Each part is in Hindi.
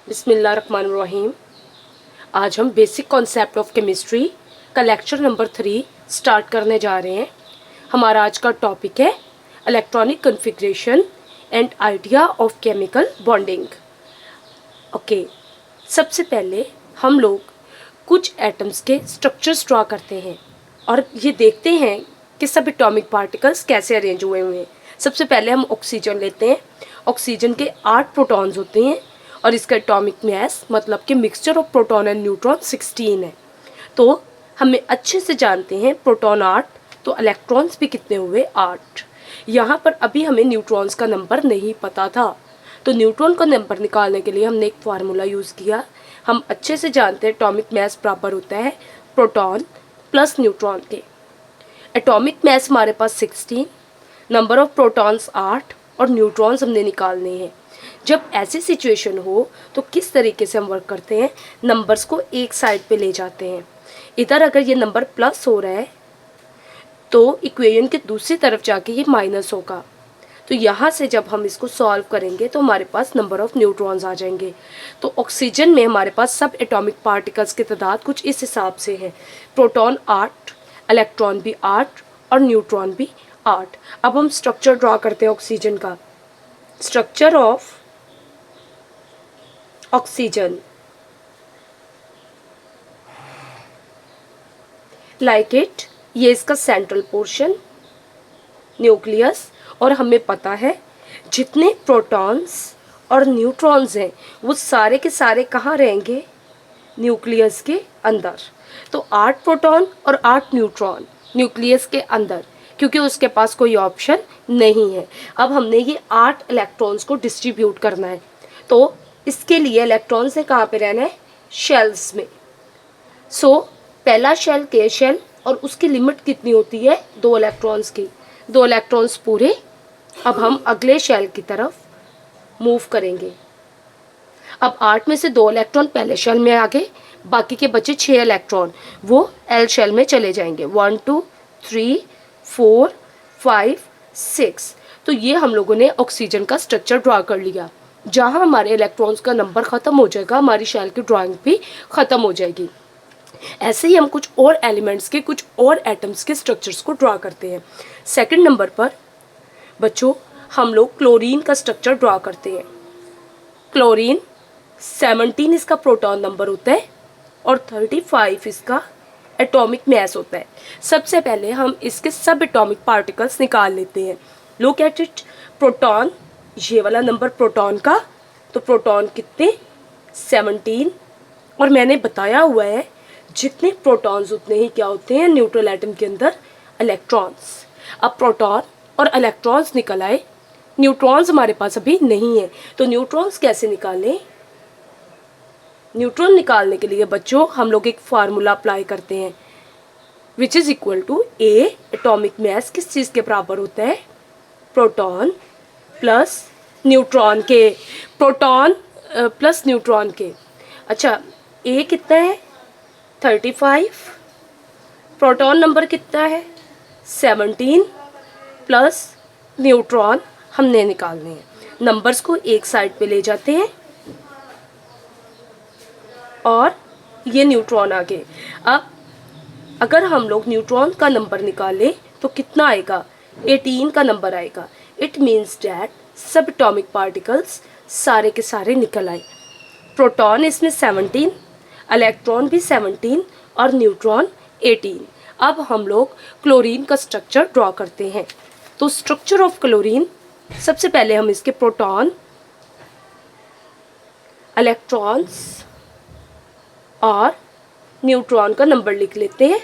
बिस्मिल्लाहिर्रहमानिर्रहीम। आज हम बेसिक कॉन्सेप्ट ऑफ केमिस्ट्री का लेक्चर नंबर 3 स्टार्ट करने जा रहे हैं। हमारा आज का टॉपिक है electronic configuration and idea of chemical bonding. Okay, सबसे पहले हम लोग कुछ एटम्स के स्ट्रक्चर्स ड्रॉ करते हैं और ये देखते हैं कि सब एटॉमिक पार्टिकल्स कैसे अरेंज हुए हैं। सबसे पहले हम ऑक्सीजन लेते हैं। ऑक्सीजन के 8 प्रोटॉन्स होते हैं और इसका एटॉमिक मास मतलब कि mixture of proton and neutron 16 है। तो हमें अच्छे से जानते हैं प्रोटॉन 8, तो इलेक्ट्रॉन्स भी कितने हुए 8। यहाँ पर अभी हमें न्यूट्रॉन्स का नंबर नहीं पता था, तो न्यूट्रॉन का नंबर निकालने के लिए हमने एक फार्मूला यूज़ किया। हम अच्छे से जानते हैं एटॉमिक मास बराबर होता है प्रोटॉन प्लस न्यूट्रॉन के। एटॉमिक मास हमारे पास 16, नंबर ऑफ प्रोटॉन्स 8 और न्यूट्रॉन्स हमने निकालने हैं। जब ऐसी सिचुएशन हो तो किस तरीके से हम वर्क करते हैं, नंबर्स को एक साइड पे ले जाते हैं। इधर अगर ये नंबर प्लस हो रहा है तो इक्वेशन के दूसरी तरफ जाके ये माइनस होगा। तो यहाँ से जब हम इसको सॉल्व करेंगे तो हमारे पास नंबर ऑफ न्यूट्रॉन्स आ जाएंगे। तो ऑक्सीजन में हमारे पास सब एटॉमिक पार्टिकल्स की तादाद कुछ इस हिसाब से है। प्रोटॉन 8, इलेक्ट्रॉन भी 8 और न्यूट्रॉन भी 8। अब हम स्ट्रक्चर ड्रॉ करते हैं ऑक्सीजन का। Structure of oxygen like it, ये इसका सेंट्रल पोर्शन न्यूक्लियस, और हमें पता है जितने प्रोटॉन्स और न्यूट्रॉन्स हैं वो सारे के सारे कहाँ रहेंगे, न्यूक्लियस के अंदर। तो 8 प्रोटॉन और 8 न्यूट्रॉन न्यूक्लियस के अंदर, क्योंकि उसके पास कोई ऑप्शन नहीं है। अब हमने ये 8 इलेक्ट्रॉन्स को डिस्ट्रीब्यूट करना है, तो इसके लिए इलेक्ट्रॉन्स ने कहाँ पे रहना है, शेल्स में। सो पहला शेल के शेल, और उसकी लिमिट कितनी होती है 2 इलेक्ट्रॉन्स की। 2 इलेक्ट्रॉन्स पूरे। अब हम अगले शेल की तरफ मूव करेंगे। अब 8 में से 2 इलेक्ट्रॉन पहले शेल में आ गए, बाकी के बचे 6 इलेक्ट्रॉन वो एल शेल में चले जाएंगे। 1 2 3 4 5 6। तो ये हम लोगों ने ऑक्सीजन का स्ट्रक्चर ड्रॉ कर लिया। जहाँ हमारे इलेक्ट्रॉन्स का नंबर ख़त्म हो जाएगा, हमारी शेल की ड्राइंग भी ख़त्म हो जाएगी। ऐसे ही हम कुछ और एलिमेंट्स के, कुछ और एटम्स के स्ट्रक्चर्स को ड्रॉ करते हैं। सेकंड नंबर पर बच्चों हम लोग क्लोरीन का स्ट्रक्चर ड्रॉ करते हैं। क्लोरीन 17 इसका प्रोटॉन नंबर होता है और 35 इसका एटॉमिक मास होता है। सबसे पहले हम इसके सब एटॉमिक पार्टिकल्स निकाल लेते हैं। लुक एट इट, प्रोटॉन, ये वाला नंबर प्रोटॉन का, तो प्रोटॉन कितने 17, और मैंने बताया हुआ है जितने प्रोटॉन्स उतने ही क्या होते हैं न्यूट्रल एटम के अंदर, इलेक्ट्रॉन्स। अब प्रोटॉन और इलेक्ट्रॉन्स निकल आए, न्यूट्रॉन्स हमारे पास अभी नहीं है, तो न्यूट्रॉन्स कैसे निकालें। न्यूट्रॉन निकालने के लिए बच्चों हम लोग एक फार्मूला अप्लाई करते हैं, which is equal to a atomic mass किस चीज़ के बराबर होता है, प्रोटॉन प्लस न्यूट्रॉन के। प्रोटॉन प्लस न्यूट्रॉन के। अच्छा, ए कितना है 35, प्रोटॉन नंबर कितना है 17 प्लस न्यूट्रॉन हमने निकालने हैं। नंबर्स को एक साइड पे ले जाते हैं और ये न्यूट्रॉन आ गए। अब अगर हम लोग न्यूट्रॉन का नंबर निकालें तो कितना आएगा, 18 का नंबर आएगा। इट मीन्स डैट सब एटॉमिक पार्टिकल्स सारे के सारे निकल आए। प्रोटॉन इसमें 17, इलेक्ट्रॉन भी 17 और न्यूट्रॉन 18। अब हम लोग क्लोरीन का स्ट्रक्चर ड्रॉ करते हैं। तो स्ट्रक्चर ऑफ क्लोरीन, सबसे पहले हम इसके प्रोटॉन, इलेक्ट्रॉन्स और न्यूट्रॉन का नंबर लिख लेते हैं।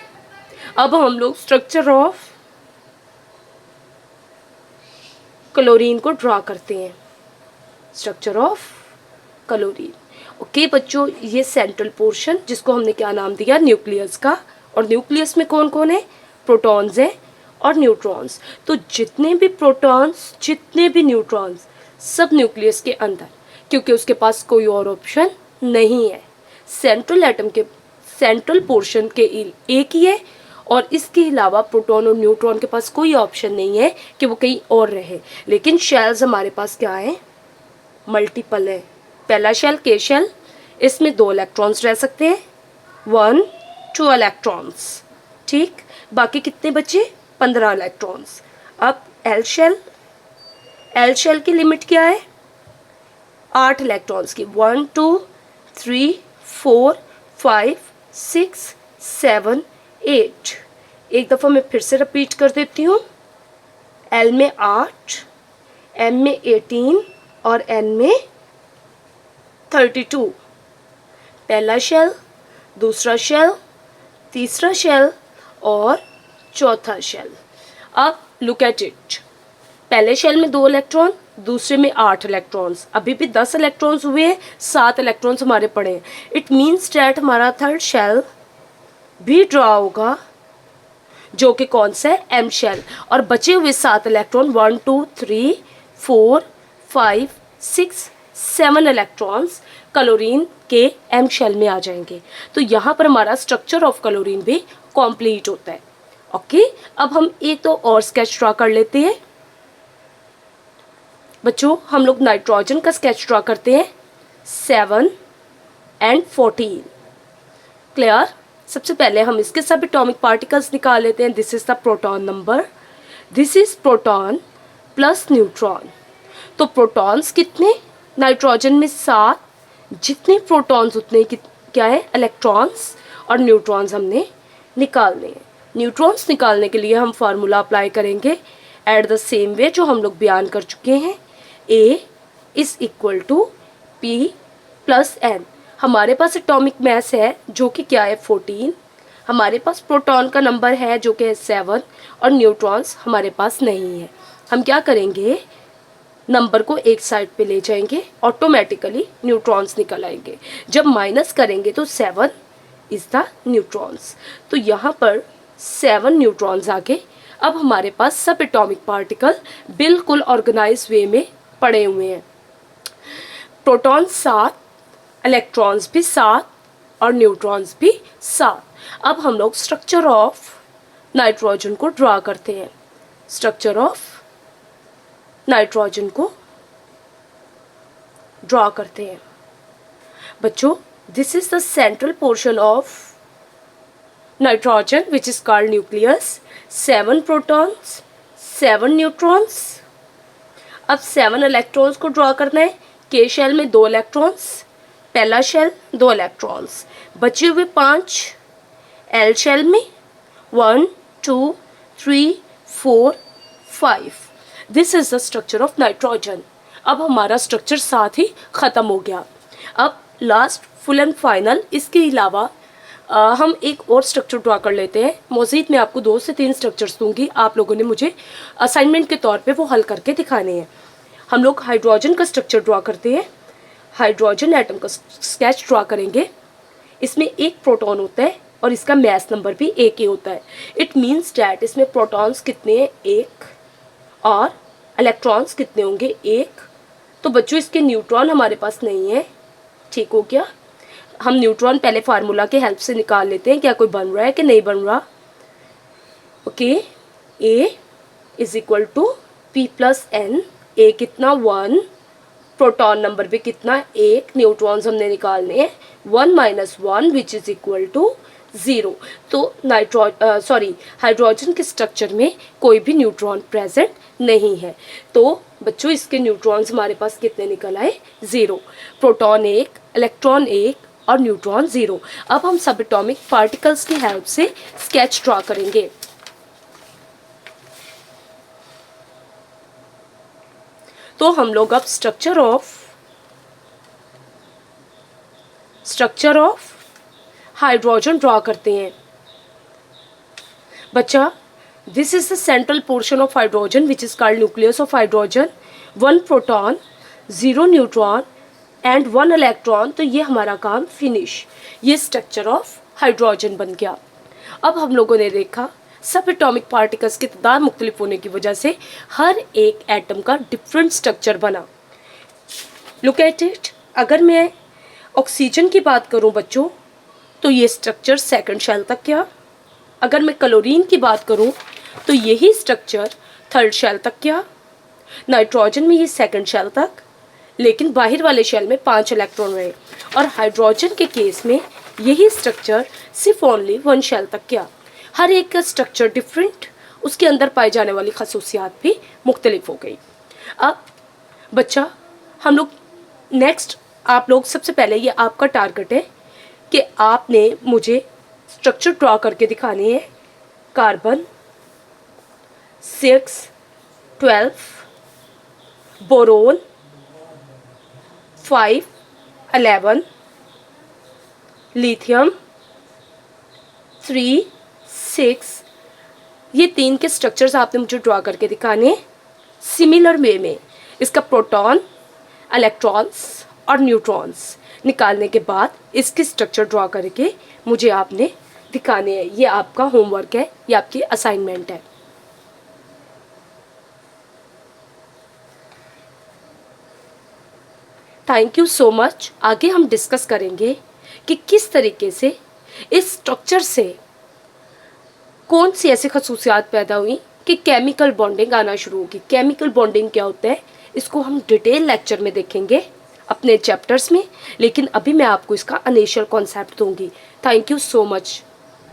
अब हम लोग स्ट्रक्चर ऑफ क्लोरीन को ड्रॉ करते हैं। Structure of chlorine. ओके बच्चों, ये सेंट्रल पोर्शन जिसको हमने क्या नाम दिया, न्यूक्लियस का। और न्यूक्लियस में कौन कौन है, प्रोटॉन्स हैं और न्यूट्रॉन्स। तो जितने भी प्रोटॉन्स, जितने भी न्यूट्रॉन्स, सब न्यूक्लियस के अंदर, क्योंकि उसके पास कोई और ऑप्शन नहीं है। सेंट्रल एटम के सेंट्रल पोर्शन के एक ही है, और इसके अलावा प्रोटॉन और न्यूट्रॉन के पास कोई ऑप्शन नहीं है कि वो कहीं और रहे। लेकिन शेल्स हमारे पास क्या है, मल्टीपल है। पहला शेल के शेल, इसमें 2 इलेक्ट्रॉन्स रह सकते हैं, 1 2 इलेक्ट्रॉन्स, ठीक। बाकी कितने बचे? 15 इलेक्ट्रॉन्स। अब एल शेल की लिमिट क्या है? 8 इलेक्ट्रॉन्स की, 1 2 3 4 5 6 7 8। एक दफ़ा मैं फिर से रिपीट कर देती हूँ। एल में 8, एम में 18 और एन में 32। पहला शेल, दूसरा शेल, तीसरा शेल और चौथा शेल। अब लुक एट इट। पहले शेल में 2 इलेक्ट्रॉन, दूसरे में 8 इलेक्ट्रॉन्स, अभी भी 10 इलेक्ट्रॉन्स हुए हैं, 7 इलेक्ट्रॉन्स हमारे पड़े हैं। इट मीन्स डैट हमारा थर्ड शेल भी ड्रॉ होगा, जो कि कौन सा है? M shell. और बचे हुए 7 इलेक्ट्रॉन 1 2 3 4 5 6 7 इलेक्ट्रॉन्स क्लोरीन के एम शेल में आ जाएंगे। तो यहाँ पर हमारा स्ट्रक्चर ऑफ क्लोरीन भी कंप्लीट होता है। ओके, अब हम एक तो और स्केच ड्रॉ कर लेते हैं। बच्चों, हम लोग नाइट्रोजन का स्केच ड्रॉ करते हैं 7 and 14। क्लियर? सबसे पहले हम इसके सब एटॉमिक पार्टिकल्स निकाल लेते हैं। This is the proton number, this is proton plus neutron. तो प्रोटॉन्स कितने? नाइट्रोजन में 7, जितने प्रोटॉन्स उतने क्या है? इलेक्ट्रॉन्स। और न्यूट्रॉन्स हमने निकालने हैं। न्यूट्रॉन्स निकालने के लिए हम फार्मूला अप्लाई करेंगे एट द सेम वे जो हम लोग बयान कर चुके हैं। A is equal to P plus N। हमारे पास एटॉमिक मास है जो कि क्या है? 14। हमारे पास प्रोटॉन का नंबर है जो कि है 7 और न्यूट्रॉन्स हमारे पास नहीं है। हम क्या करेंगे? नंबर को एक साइड पे ले जाएंगे, ऑटोमेटिकली न्यूट्रॉन्स निकल आएंगे। जब माइनस करेंगे तो 7 इज द न्यूट्रॉन्स। तो यहाँ पर 7 न्यूट्रॉन्स आ गए। अब हमारे पास सब एटॉमिक पार्टिकल बिल्कुल ऑर्गेनाइज वे में पड़े हुए हैं। प्रोटॉन 7, इलेक्ट्रॉन्स भी 7 और न्यूट्रॉन्स भी 7। अब हम लोग स्ट्रक्चर ऑफ नाइट्रोजन को ड्रॉ करते हैं। स्ट्रक्चर ऑफ नाइट्रोजन को ड्रॉ करते हैं। बच्चों, this is the central portion of nitrogen which is called nucleus. 7 protons, 7 neutrons. अब 7 इलेक्ट्रॉन्स को ड्रॉ करना है। के शेल में 2 इलेक्ट्रॉन्स, पहला शेल 2 इलेक्ट्रॉन्स, बचे हुए 5। एल शेल में 1 2 3 4 5। This is the structure of nitrogen. अब हमारा स्ट्रक्चर साथ ही ख़त्म हो गया। अब लास्ट फुल एंड फाइनल, इसके अलावा हम एक और स्ट्रक्चर ड्रॉ कर लेते हैं। मज़ीद मैं आपको 2 से 3 स्ट्रक्चर्स दूंगी, आप लोगों ने मुझे असाइनमेंट के तौर पे वो हल करके दिखाने हैं। हम लोग हाइड्रोजन का स्ट्रक्चर ड्रॉ करते हैं। हाइड्रोजन एटम का स्केच ड्रॉ करेंगे। इसमें एक प्रोटॉन होता है और इसका मास नंबर भी 1 ही होता है। इट मीन्स डैट इसमें प्रोटॉन्स कितने हैं? 1 और इलेक्ट्रॉन्स कितने होंगे? 1। तो बच्चों, इसके न्यूट्रॉन हमारे पास नहीं है। ठीक हो गया? हम न्यूट्रॉन पहले फार्मूला के हेल्प से निकाल लेते हैं, क्या कोई बन रहा है कि नहीं बन रहा। Okay, A is equal to P plus N। A कितना? 1। प्रोटॉन नंबर भी कितना? 1। न्यूट्रॉन्स हमने निकालने हैं 1 minus 1 which is equal to 0। तो हाइड्रोजन के स्ट्रक्चर में कोई भी न्यूट्रॉन प्रेजेंट नहीं है। तो बच्चों, इसके न्यूट्रॉन्स हमारे पास कितने निकल आए? 0। प्रोटॉन 1, इलेक्ट्रॉन 1 और न्यूट्रॉन 0। अब हम सब एटॉमिक पार्टिकल्स की हेल्प से स्केच ड्रॉ करेंगे। तो हम लोग अब स्ट्रक्चर ऑफ हाइड्रोजन ड्रॉ करते हैं। बच्चा, this is the central portion of hydrogen which is called nucleus of hydrogen. 1 proton, 0 neutron and 1 electron. तो ये हमारा काम फिनिश। ये स्ट्रक्चर ऑफ हाइड्रोजन बन गया। अब हम लोगों ने देखा सब एटॉमिक पार्टिकल्स की तादाद मुख्तलिफ होने की वजह से हर एक एटम का डिफरेंट स्ट्रक्चर बना। Look at it. अगर मैं ऑक्सीजन की बात करूं बच्चों, तो ये स्ट्रक्चर सेकंड शेल तक गया। अगर मैं क्लोरीन की बात करूं तो यही स्ट्रक्चर थर्ड शेल तक गया। नाइट्रोजन में ये सेकंड शेल तक, लेकिन बाहर वाले शेल में 5 इलेक्ट्रॉन रहे। और हाइड्रोजन के केस में यही स्ट्रक्चर सिर्फ ओनली 1 शेल तक गया। हर एक का स्ट्रक्चर डिफरेंट, उसके अंदर पाई जाने वाली खसूसियात भी मुख्तलिफ हो गई। अब बच्चा हम लोग नेक्स्ट, आप लोग सबसे पहले ये आपका टारगेट है कि आपने मुझे स्ट्रक्चर ड्रॉ करके दिखानी है। कार्बन 6, 12, बोरोन 5, 11, लिथियम 3, 6, ये 3 के स्ट्रक्चर्स आपने मुझे ड्रॉ करके दिखाने। सिमिलर वे में इसका प्रोटॉन, इलेक्ट्रॉन्स और न्यूट्रॉन्स निकालने के बाद इसकी स्ट्रक्चर ड्रॉ करके मुझे आपने दिखाने हैं। ये आपका होमवर्क है, ये आपकी असाइनमेंट है। Thank you so much. आगे हम डिस्कस करेंगे कि किस तरीके से इस स्ट्रक्चर से कौन सी ऐसी खसूसियात पैदा हुई कि केमिकल बॉन्डिंग आना शुरू होगी। केमिकल बॉन्डिंग क्या होता है इसको हम डिटेल लेक्चर में देखेंगे अपने चैप्टर्स में, लेकिन अभी मैं आपको इसका इनिशियल कॉन्सेप्ट दूंगी। Thank you so much.